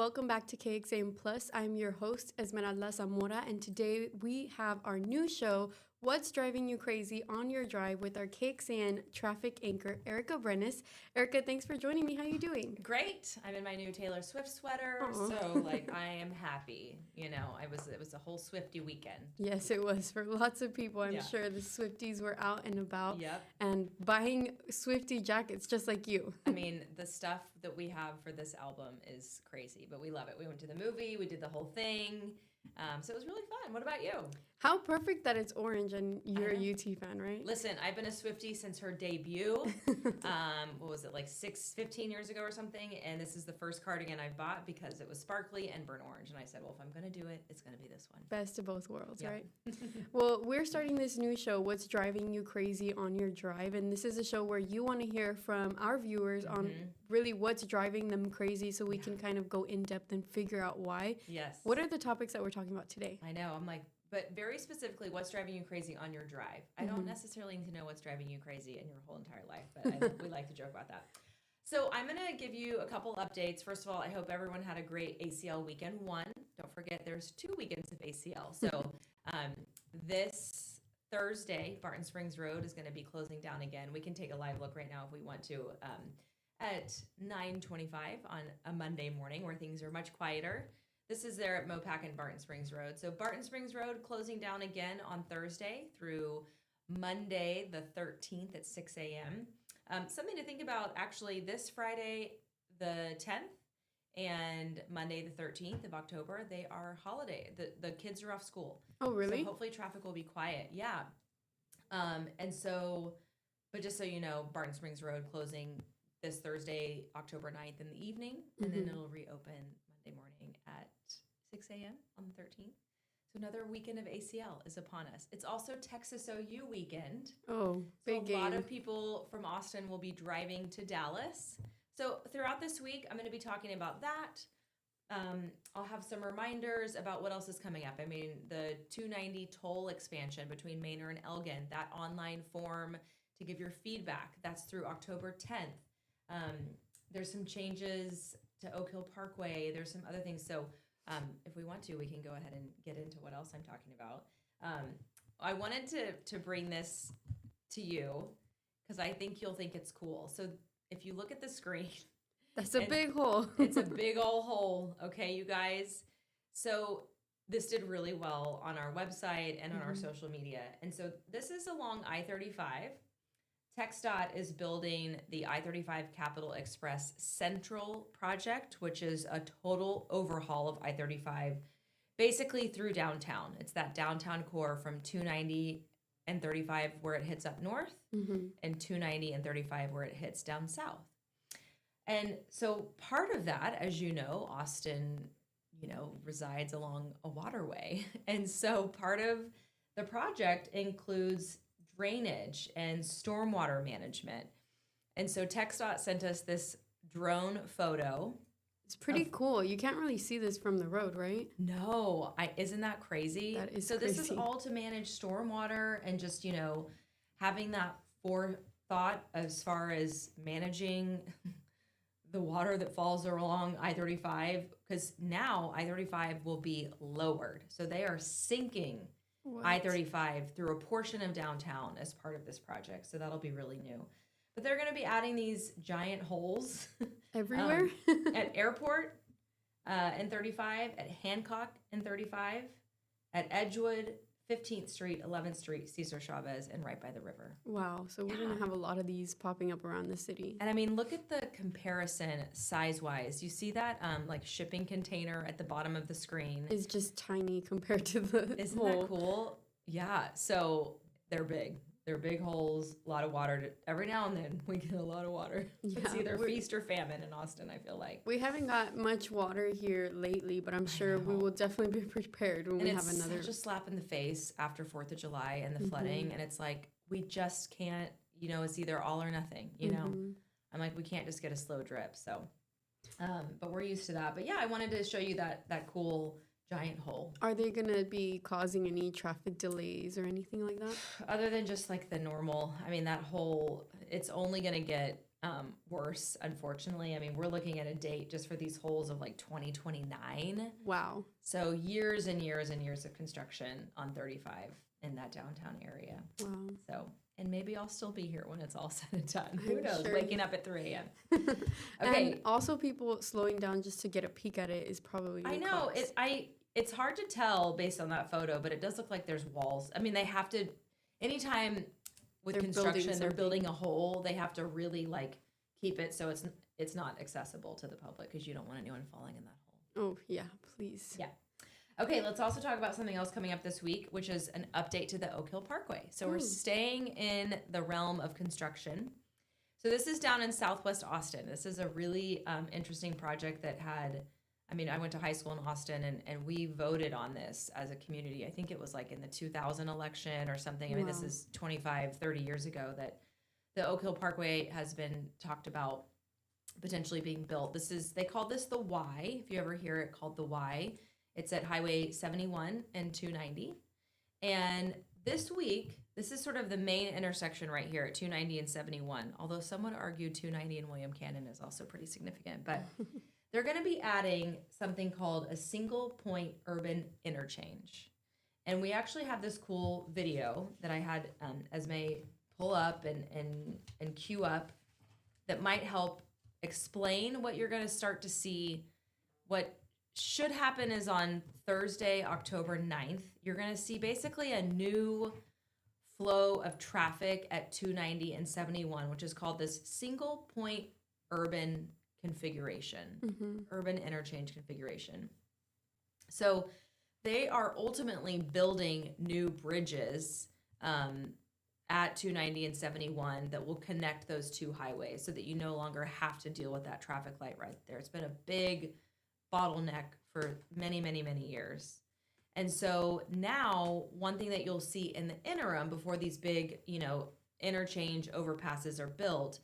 welcome back to KXAM Plus. I'm your host, Esmeralda Zamora, and today we have our new show, What's Driving You Crazy on Your Drive, with our KXAN traffic anchor, Erica Brennes. Erica, thanks for joining me. How are you doing? Great. I'm in my new Taylor Swift sweater, so I am happy. You know, it was a whole Swiftie weekend. Yes, it was for lots of people. I'm sure the Swifties were out and about and buying Swiftie jackets just like you. I mean, the stuff that we have for this album is crazy, but we love it. We went to the movie, we did the whole thing. So it was really fun. What about you? How perfect that it's orange and you're a UT fan, right? Listen, I've been a Swiftie since her debut. What was it, like 15 years ago or something? And this is the first cardigan I bought because it was sparkly and burnt orange. And I said, well, if I'm going to do it, it's going to be this one. Best of both worlds, right? Well, we're starting this new show, What's Driving You Crazy on Your Drive. And this is a show where you want to hear from our viewers on really what's driving them crazy so we can kind of go in depth and figure out why. Yes. What are the topics that we're talking about today? I know. I'm like, but very specifically, what's driving you crazy on your drive? I don't necessarily need to know what's driving you crazy in your whole entire life, but we like to joke about that. So I'm going to give you a couple updates. First of all, I hope everyone had a great ACL weekend one. Don't forget, there's 2 weekends of ACL. So this Thursday, Barton Springs Road is going to be closing down again. We can take a live look right now if we want to at 9:25 on a Monday morning where things are much quieter. This is there at Mopac and Barton Springs Road. So Barton Springs Road closing down again on Thursday through Monday the 13th at 6 a.m. Something to think about, actually, this Friday the 10th and Monday the 13th of October, they are holiday. The kids are off school. Oh, really? So hopefully traffic will be quiet. Yeah. And so, but just so you know, Barton Springs Road closing this Thursday, October 9th in the evening, and then it'll reopen Monday morning at 6 a.m. on the 13th. So another weekend of ACL is upon us. It's also Texas OU weekend. Oh, big game. A lot of people from Austin will be driving to Dallas. So throughout this week, I'm going to be talking about that. I'll have some reminders about what else is coming up. I mean, the 290 toll expansion between Manor and Elgin, that online form to give your feedback, that's through October 10th. There's some changes to Oak Hill Parkway. There's some other things. So if we want to, we can go ahead and get into what else I'm talking about. I wanted to bring this to you because I think you'll think it's cool. So if you look at the screen. That's a big hole. It's a big old hole. Okay, you guys. So this did really well on our website and on our social media. And so this is along I-35. TXDOT is building the I-35 Capital Express Central project, which is a total overhaul of I-35, basically through downtown. It's that downtown core from 290 and 35 where it hits up north, and 290 and 35 where it hits down south. And so part of that, as you know, Austin, resides along a waterway. And so part of the project includes drainage and stormwater management. And so TXDOT sent us this drone photo. It's pretty cool. You can't really see this from the road, right? No, isn't that crazy? That is so crazy. This is all to manage stormwater and just, having that forethought as far as managing the water that falls along I-35, because now I-35 will be lowered. So they are sinking I-35 through a portion of downtown as part of this project. So that'll be really new. But they're going to be adding these giant holes everywhere at Airport and 35, at Hancock and 35, at Edgewood, 15th Street, 11th Street, Cesar Chavez, and right by the river. Wow. So we're going to have a lot of these popping up around the city. And I mean, look at the comparison size-wise. You see that shipping container at the bottom of the screen? It's just tiny compared to the Isn't hole. that cool? Yeah. So they're big. They're big holes, a lot of water. Every now and then we get a lot of water. Yeah, it's either feast or famine in Austin, I feel like. We haven't got much water here lately, but I'm sure we will definitely be prepared when we have another. It's such a slap in the face after 4th of July and the flooding. And it's like, we just can't, it's either all or nothing, I'm like, we can't just get a slow drip. So, but we're used to that. But yeah, I wanted to show you that cool giant hole. Are they going to be causing any traffic delays or anything like that? Other than just like the normal, I mean, that hole, it's only going to get worse, unfortunately. I mean, we're looking at a date just for these holes of like 2029. Wow. So years and years and years of construction on 35 in that downtown area. Wow. So, and maybe I'll still be here when it's all said and done. I'm Who knows? sure. Waking up at 3 a.m. Okay. And also people slowing down just to get a peek at it is probably I know it's hard to tell based on that photo, but it does look like there's walls. I mean, they have to, anytime with construction, they're building a hole, they have to really like keep it so it's not accessible to the public because you don't want anyone falling in that hole. Oh, yeah, please. Yeah. Okay, let's also talk about something else coming up this week, which is an update to the Oak Hill Parkway. So we're staying in the realm of construction. So this is down in Southwest Austin. This is a really interesting project that had, I mean, I went to high school in Austin and we voted on this as a community. I think it was like in the 2000 election or something. I mean, this is 25, 30 years ago that the Oak Hill Parkway has been talked about potentially being built. They call this the Y, if you ever hear it called the Y. It's at Highway 71 and 290. And this week, this is sort of the main intersection right here at 290 and 71, although some would argue 290 and William Cannon is also pretty significant. But they're going to be adding something called a single point urban interchange. And we actually have this cool video that I had Esme pull up and queue up that might help explain what you're going to start to see. What should happen is on Thursday, October 9th, you're going to see basically a new flow of traffic at 290 and 71, which is called this single point urban configuration, urban interchange configuration. So they are ultimately building new bridges at 290 and 71 that will connect those two highways so that you no longer have to deal with that traffic light right there. It's been a big bottleneck for many, many, many years. And so now one thing that you'll see in the interim before these big, interchange overpasses are built,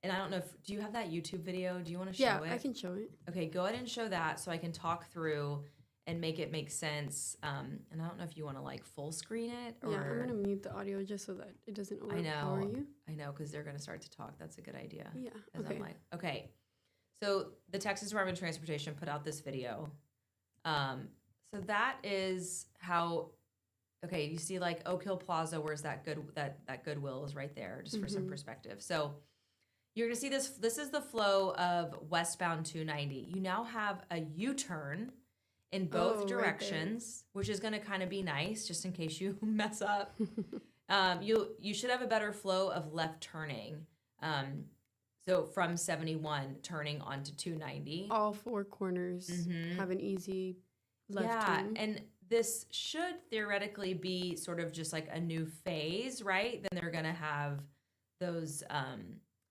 and I don't know do you have that YouTube video? Do you want to show it? Yeah, I can show it. Okay, go ahead and show that so I can talk through and make it make sense. And I don't know if you want to like full screen it or... Yeah, I'm going to mute the audio just so that it doesn't overpower you. I know, because they're going to start to talk. That's a good idea. Yeah, okay. Okay. So the Texas Department of Transportation put out this video. So that is how, okay, you see like Oak Hill Plaza, where's that Goodwill is right there, just for some perspective. So you're gonna see this. This is the flow of westbound 290. You now have a U-turn in both directions, which is gonna kind of be nice, just in case you mess up. You should have a better flow of left turning. So from 71 turning onto 290. All four corners have an easy left turn. And this should theoretically be sort of just like a new phase, right? Then they're going to have those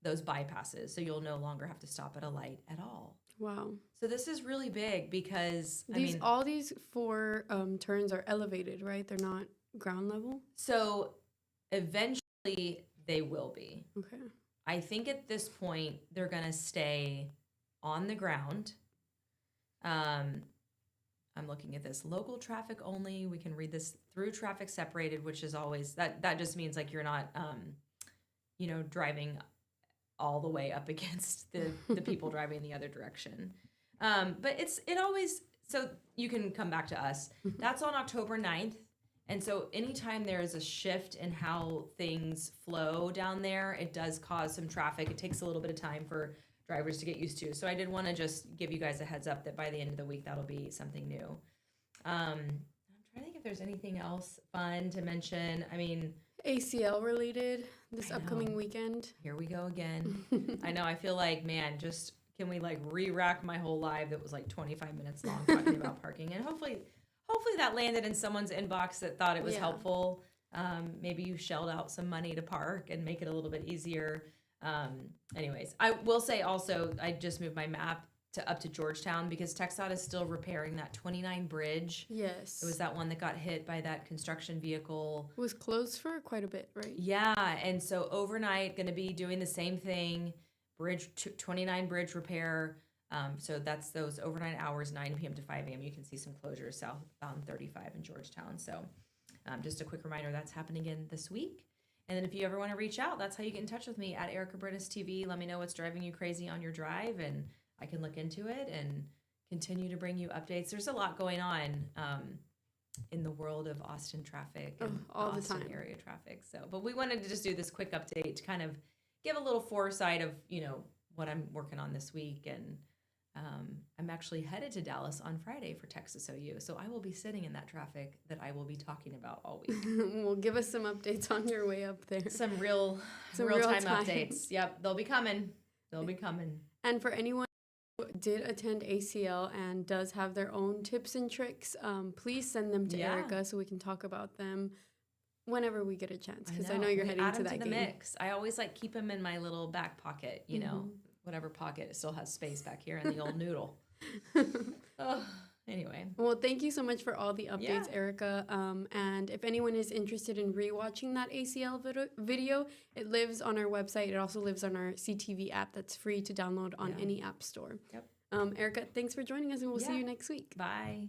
bypasses. So you'll no longer have to stop at a light at all. Wow. So this is really big because, all these four turns are elevated, right? They're not ground level? So eventually they will be. Okay. I think at this point, they're going to stay on the ground. I'm looking at this local traffic only. We can read this through traffic separated, which is always, that just means like you're not, driving all the way up against the people driving the other direction. But it always, so you can come back to us. That's on October 9th. And so anytime there is a shift in how things flow down there, it does cause some traffic. It takes a little bit of time for drivers to get used to. So I did want to just give you guys a heads up that by the end of the week, that'll be something new. I'm trying to think if there's anything else fun to mention. I mean... ACL related this upcoming weekend. Here we go again. I know. I feel like, man, just can we like re-rack my whole live that was like 25 minutes long talking about parking? And hopefully that landed in someone's inbox that thought it was helpful. Maybe you shelled out some money to park and make it a little bit easier. Anyways, I will say also, I just moved my map up to Georgetown because TXDOT is still repairing that 29 bridge. Yes. It was that one that got hit by that construction vehicle. It was closed for quite a bit, right? Yeah, and so overnight, going to be doing the same thing, 29 bridge repair. So that's those overnight hours, 9 p.m. to 5 a.m. You can see some closures southbound 35 in Georgetown. So just a quick reminder, that's happening again this week. And then if you ever want to reach out, that's how you get in touch with me at Erica Brennes TV. Let me know what's driving you crazy on your drive, and I can look into it and continue to bring you updates. There's a lot going on in the world of Austin traffic and all the Austin time. area traffic. So, but we wanted to just do this quick update to kind of give a little foresight of, what I'm working on this week. And I'm actually headed to Dallas on Friday for Texas OU. So I will be sitting in that traffic that I will be talking about all week. Well, give us some updates on your way up there. Some real-time updates. Yep, they'll be coming. They'll be coming. And for anyone who did attend ACL and does have their own tips and tricks, please send them to Erica so we can talk about them whenever we get a chance, because I know you're heading to that game. Mix. I always keep them in my little back pocket, whatever pocket. It still has space back here in the old noodle. Anyway. Well, thank you so much for all the updates, Erica. And if anyone is interested in rewatching that ACL video, it lives on our website. It also lives on our CTV app that's free to download on any app store. Yep. Erica, thanks for joining us, and we'll see you next week. Bye.